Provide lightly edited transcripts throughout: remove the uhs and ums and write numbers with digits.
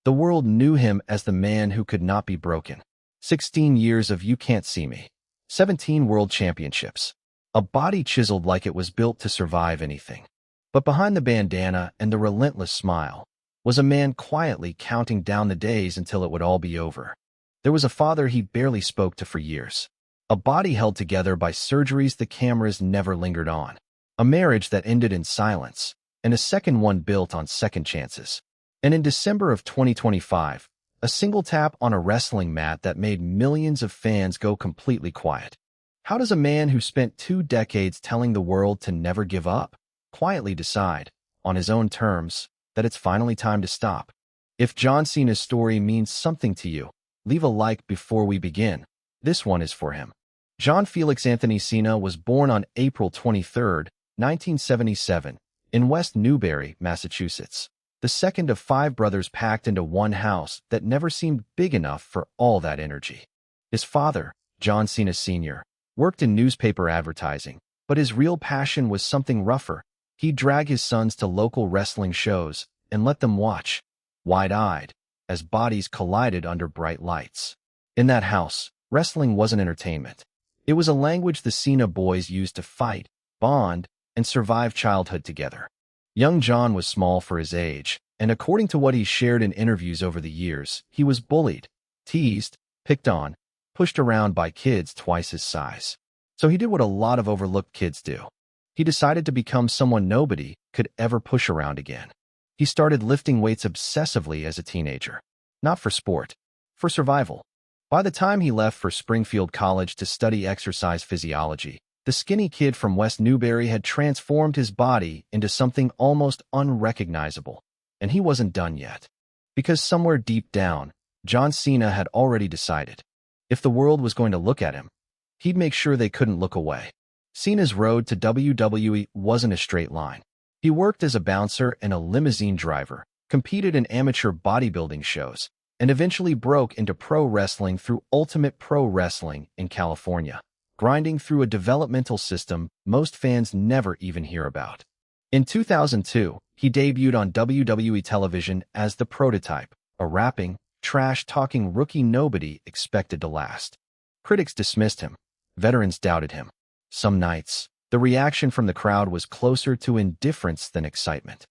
The world knew him as the man who could not be broken. 16 years of You Can't See Me. 17 world championships. A body chiseled like it was built to survive anything. But behind the bandana and the relentless smile was a man quietly counting down the days until it would all be over. There was a father he barely spoke to for years. A body held together by surgeries the cameras never lingered on. A marriage that ended in silence, and a second one built on second chances. And in December of 2025, a single tap on a wrestling mat that made millions of fans go completely quiet. How does a man who spent 2 decades telling the world to never give up quietly decide, on his own terms, that it's finally time to stop? If John Cena's story means something to you, leave a like before we begin. This one is for him. John Felix Anthony Cena was born on April 23, 1977, in West Newbury, Massachusetts, the second of 5 brothers packed into one house that never seemed big enough for all that energy. His father, John Cena Sr., worked in newspaper advertising, but his real passion was something rougher. He'd drag his sons to local wrestling shows and let them watch, wide-eyed, as bodies collided under bright lights. In that house, wrestling wasn't entertainment. It was a language the Cena boys used to fight, bond, and survive childhood together. Young John was small for his age, and according to what he shared in interviews over the years, he was bullied, teased, picked on, pushed around by kids twice his size. So he did what a lot of overlooked kids do. He decided to become someone nobody could ever push around again. He started lifting weights obsessively as a teenager. Not for sport, for survival. By the time he left for Springfield College to study exercise physiology, the skinny kid from West Newbury had transformed his body into something almost unrecognizable. And he wasn't done yet. Because somewhere deep down, John Cena had already decided. If the world was going to look at him, he'd make sure they couldn't look away. Cena's road to WWE wasn't a straight line. He worked as a bouncer and a limousine driver, competed in amateur bodybuilding shows, and eventually broke into pro wrestling through Ultimate Pro Wrestling in California, grinding through a developmental system most fans never even hear about. In 2002, he debuted on WWE television as The Prototype, a rapping, trash-talking rookie nobody expected to last. Critics dismissed him. Veterans doubted him. Some nights, the reaction from the crowd was closer to indifference than excitement.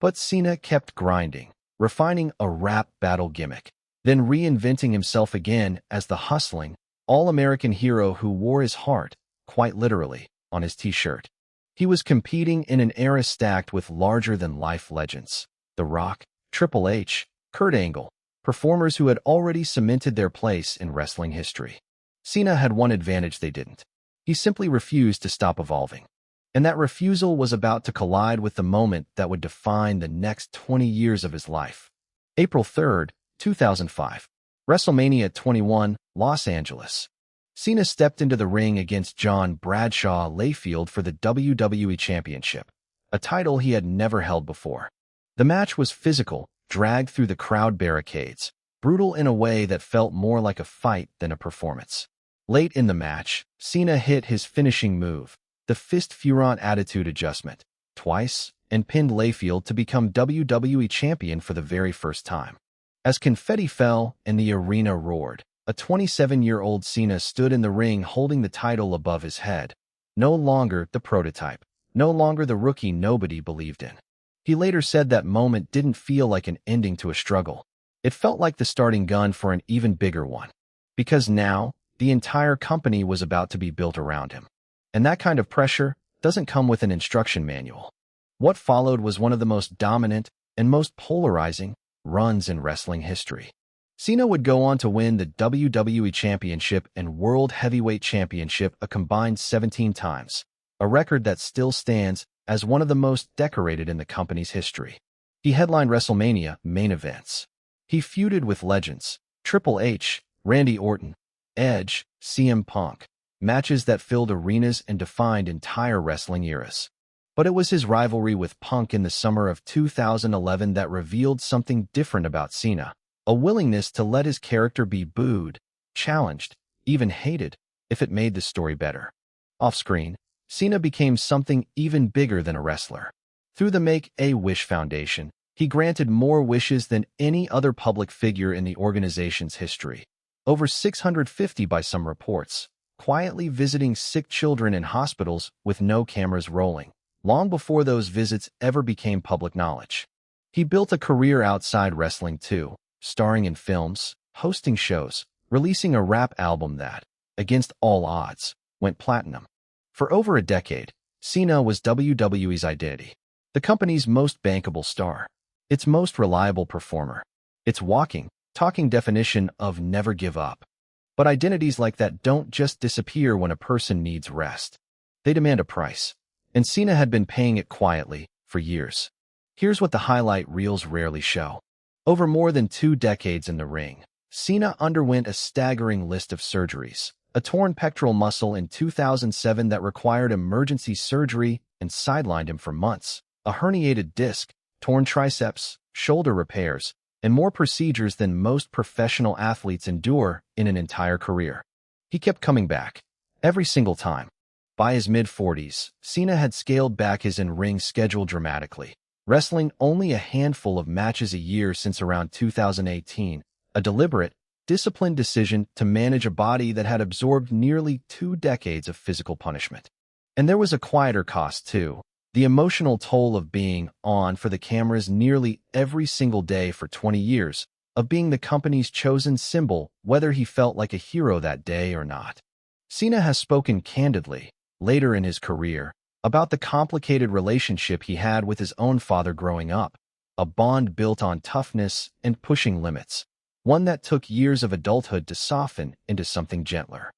But Cena kept grinding, refining a rap battle gimmick, then reinventing himself again as the hustling, all-American hero who wore his heart, quite literally, on his t-shirt. He was competing in an era stacked with larger-than-life legends. The Rock, Triple H, Kurt Angle, performers who had already cemented their place in wrestling history. Cena had one advantage they didn't. He simply refused to stop evolving. And that refusal was about to collide with the moment that would define the next 20 years of his life. April 3, 2005. WrestleMania 21, Los Angeles. Cena stepped into the ring against John Bradshaw Layfield for the WWE Championship, a title he had never held before. The match was physical, dragged through the crowd barricades, brutal in a way that felt more like a fight than a performance. Late in the match, Cena hit his finishing move, the Fist Furon Attitude Adjustment, twice, and pinned Layfield to become WWE Champion for the very first time. As confetti fell and the arena roared, a 27-year-old Cena stood in the ring holding the title above his head. No longer the prototype, no longer the rookie nobody believed in. He later said that moment didn't feel like an ending to a struggle. It felt like the starting gun for an even bigger one. Because now, the entire company was about to be built around him. And that kind of pressure doesn't come with an instruction manual. What followed was one of the most dominant and most polarizing runs in wrestling history. Cena would go on to win the WWE Championship and World Heavyweight Championship a combined 17 times, a record that still stands as one of the most decorated in the company's history. He headlined WrestleMania main events. He feuded with legends, Triple H, Randy Orton, Edge, CM Punk, matches that filled arenas and defined entire wrestling eras. But it was his rivalry with Punk in the summer of 2011 that revealed something different about Cena, a willingness to let his character be booed, challenged, even hated, if it made the story better. Off-screen, Cena became something even bigger than a wrestler. Through the Make-A-Wish Foundation, He granted more wishes than any other public figure in the organization's history, over 650 by some reports, quietly visiting sick children in hospitals with no cameras rolling, long before those visits ever became public knowledge. He built a career outside wrestling too, starring in films, hosting shows, releasing a rap album that, against all odds, went platinum. For over a decade, Cena was WWE's identity, the company's most bankable star, its most reliable performer, its walking, talking definition of never give up. But identities like that don't just disappear when a person needs rest. They demand a price, and Cena had been paying it quietly for years. Here's what the highlight reels rarely show. Over more than 2 decades in the ring, Cena underwent a staggering list of surgeries. A torn pectoral muscle in 2007 that required emergency surgery and sidelined him for months, a herniated disc, torn triceps, shoulder repairs, and more procedures than most professional athletes endure in an entire career. He kept coming back, every single time. By his mid-40s, Cena had scaled back his in-ring schedule dramatically, wrestling only a handful of matches a year since around 2018, a deliberate, disciplined decision to manage a body that had absorbed nearly 2 decades of physical punishment. And there was a quieter cost, too. The emotional toll of being on for the cameras nearly every single day for 20 years, of being the company's chosen symbol, whether he felt like a hero that day or not. Cena has spoken candidly, later in his career, about the complicated relationship he had with his own father growing up, a bond built on toughness and pushing limits, one that took years of adulthood to soften into something gentler.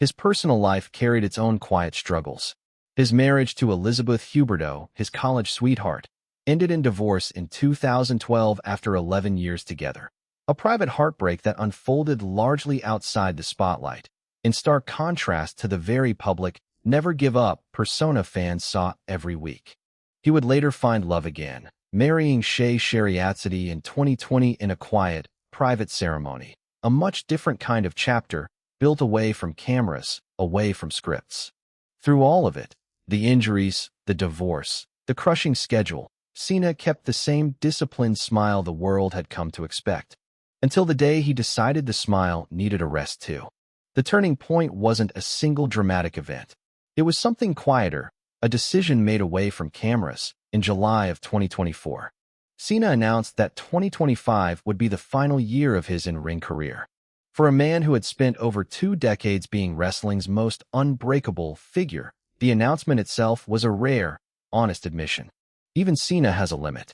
His personal life carried its own quiet struggles. His marriage to Elizabeth Huberdeau, his college sweetheart, ended in divorce in 2012 after 11 years together. A private heartbreak that unfolded largely outside the spotlight, in stark contrast to the very public, never give up persona fans saw every week. He would later find love again, marrying Shay Shariatsity in 2020 in a quiet, private ceremony, a much different kind of chapter, built away from cameras, away from scripts. Through all of it, the injuries, the divorce, the crushing schedule, Cena kept the same disciplined smile the world had come to expect. Until the day he decided the smile needed a rest too. The turning point wasn't a single dramatic event. It was something quieter, a decision made away from cameras, in July of 2024. Cena announced that 2025 would be the final year of his in-ring career. For a man who had spent over 2 decades being wrestling's most unbreakable figure, the announcement itself was a rare, honest admission. Even Cena has a limit.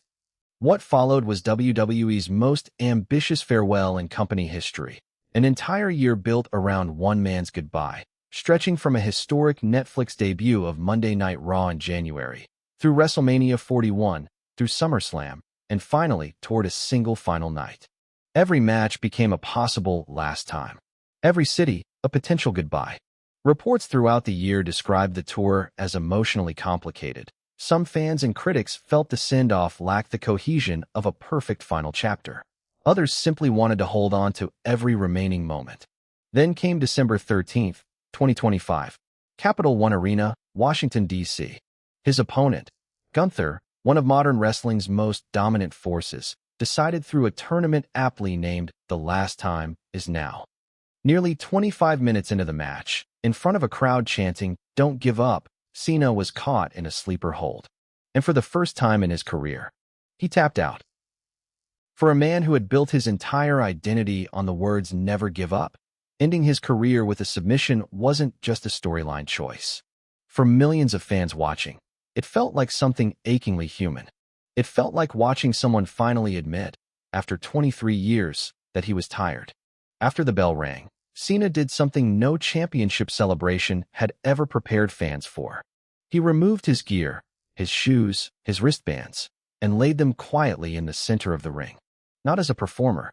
What followed was WWE's most ambitious farewell in company history, an entire year built around one man's goodbye, stretching from a historic Netflix debut of Monday Night Raw in January, through WrestleMania 41, through SummerSlam, and finally toward a single final night. Every match became a possible last time. Every city, a potential goodbye. Reports throughout the year described the tour as emotionally complicated. Some fans and critics felt the send-off lacked the cohesion of a perfect final chapter. Others simply wanted to hold on to every remaining moment. Then came December 13, 2025. Capital One Arena, Washington, D.C. His opponent, Gunther, one of modern wrestling's most dominant forces, decided through a tournament aptly named The Last Time Is Now. Nearly 25 minutes into the match, in front of a crowd chanting, "Don't give up," Cena was caught in a sleeper hold. And for the first time in his career, he tapped out. For a man who had built his entire identity on the words "never give up," ending his career with a submission wasn't just a storyline choice. For millions of fans watching, it felt like something achingly human. It felt like watching someone finally admit, after 23 years, that he was tired. After the bell rang, Cena did something no championship celebration had ever prepared fans for. He removed his gear, his shoes, his wristbands, and laid them quietly in the center of the ring. Not as a performer.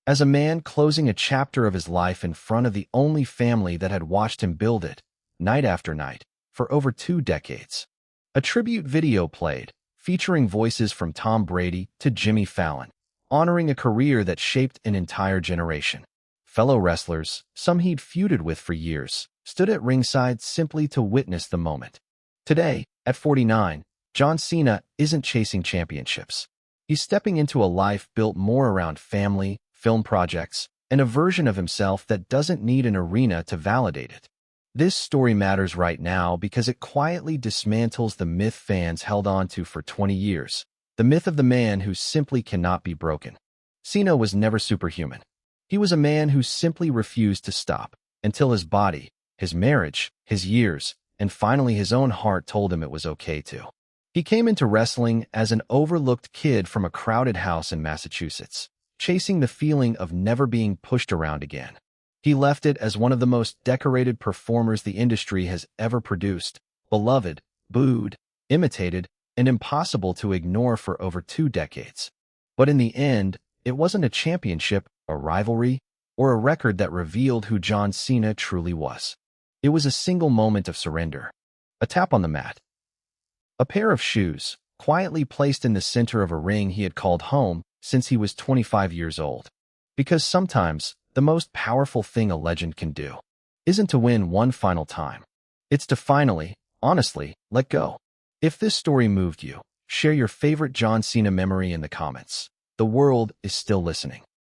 As a man closing a chapter of his life in front of the only family that had watched him build it, night after night, for over 2 decades. A tribute video played, featuring voices from Tom Brady to Jimmy Fallon, honoring a career that shaped an entire generation. Fellow wrestlers, some he'd feuded with for years, stood at ringside simply to witness the moment. Today, at 49, John Cena isn't chasing championships. He's stepping into a life built more around family, film projects, and a version of himself that doesn't need an arena to validate it. This story matters right now because it quietly dismantles the myth fans held on to for 20 years, the myth of the man who simply cannot be broken. Cena was never superhuman. He was a man who simply refused to stop until his body, his marriage, his years, and finally his own heart told him it was okay to. He came into wrestling as an overlooked kid from a crowded house in Massachusetts, chasing the feeling of never being pushed around again. He left it as one of the most decorated performers the industry has ever produced, beloved, booed, imitated, and impossible to ignore for over 2 decades. But in the end, it wasn't a championship, a rivalry, or a record that revealed who John Cena truly was. It was a single moment of surrender. A tap on the mat. A pair of shoes, quietly placed in the center of a ring he had called home since he was 25 years old. Because sometimes, the most powerful thing a legend can do isn't to win one final time. It's to finally, honestly, let go. If this story moved you, share your favorite John Cena memory in the comments. The world is still listening.